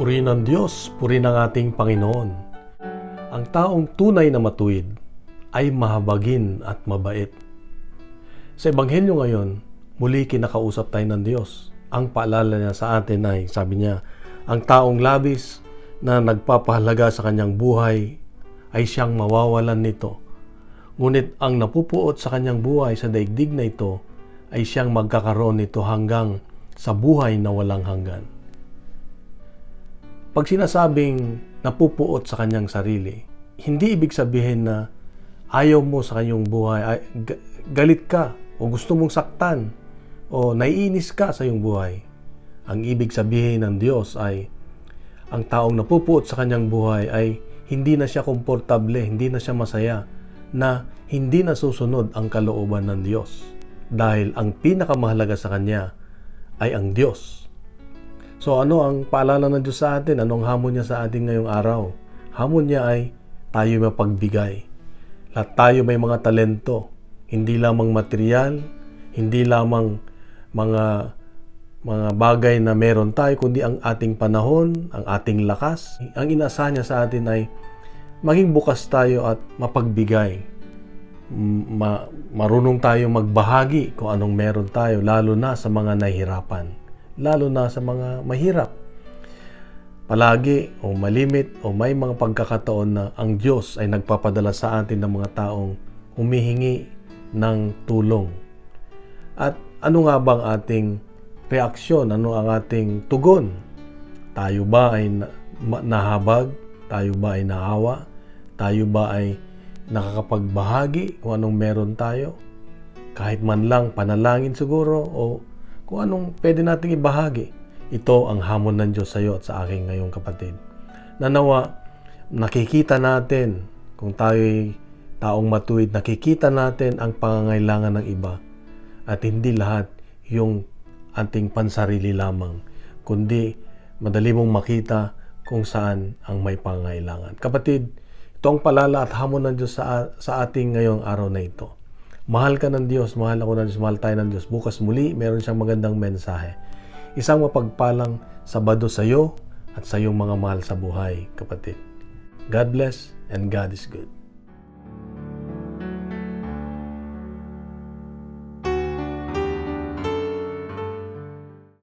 Purihin ng Diyos, purihin ng ating Panginoon. Ang taong tunay na matuwid ay mahabagin at mabait. Sa Ebanghelyo ngayon, muli kinakausap tayo ng Diyos. Ang paalala niya sa atin ay, sabi niya, ang taong labis na nagpapahalaga sa kanyang buhay ay siyang mawawalan nito. Ngunit ang napupuot sa kanyang buhay sa daigdig na ito ay siyang magkakaroon nito hanggang sa buhay na walang hanggan. Pag sinasabing napupuot sa kanyang sarili, hindi ibig sabihin na ayaw mo sa kanyang buhay, galit ka o gusto mong saktan o naiinis ka sa iyong buhay. Ang ibig sabihin ng Diyos ay ang taong napupuot sa kanyang buhay ay hindi na siya komportable, hindi na siya masaya, na hindi na susunod ang kalooban ng Diyos. Dahil ang pinakamahalaga sa kanya ay ang Diyos. So ano ang paalala ng Diyos sa atin? Anong hamon niya sa atin ngayong araw? Hamon niya ay tayo mapagbigay. Lahat tayo may mga talento. Hindi lamang material, hindi lamang mga bagay na meron tayo, kundi ang ating panahon, ang ating lakas. Ang inaasahan niya sa atin ay maging bukas tayo at mapagbigay. Marunong tayo magbahagi kung anong meron tayo, lalo na sa mga nahihirapan. Lalo na sa mga mahirap. Palagi o malimit o may mga pagkakataon na ang Diyos ay nagpapadala sa atin ng mga taong humihingi ng tulong. At ano nga bang ating reaksyon? Ano ang ating tugon? Tayo ba ay nahabag? Tayo ba ay naawa? Tayo ba ay nakakapagbahagi kung anong meron tayo? Kahit man lang panalangin siguro o kung anong pwede nating ibahagi. Ito ang hamon ng Diyos sa iyo at sa aking ngayong kapatid. Nanawa, nakikita natin kung tayo'y taong matuwid, nakikita natin ang pangangailangan ng iba at hindi lahat yung ating pansarili lamang, kundi madali mong makita kung saan ang may pangangailangan. Kapatid, ito ang palala at hamon ng Diyos sa ating ngayong araw na ito. Mahal ka ng Diyos, mahal ako ng Diyos, mahal tayo ng Diyos. Bukas muli, meron siyang magandang mensahe. Isang mapagpalang Sabado sa iyo at sa iyong mga mahal sa buhay, kapatid. God bless and God is good.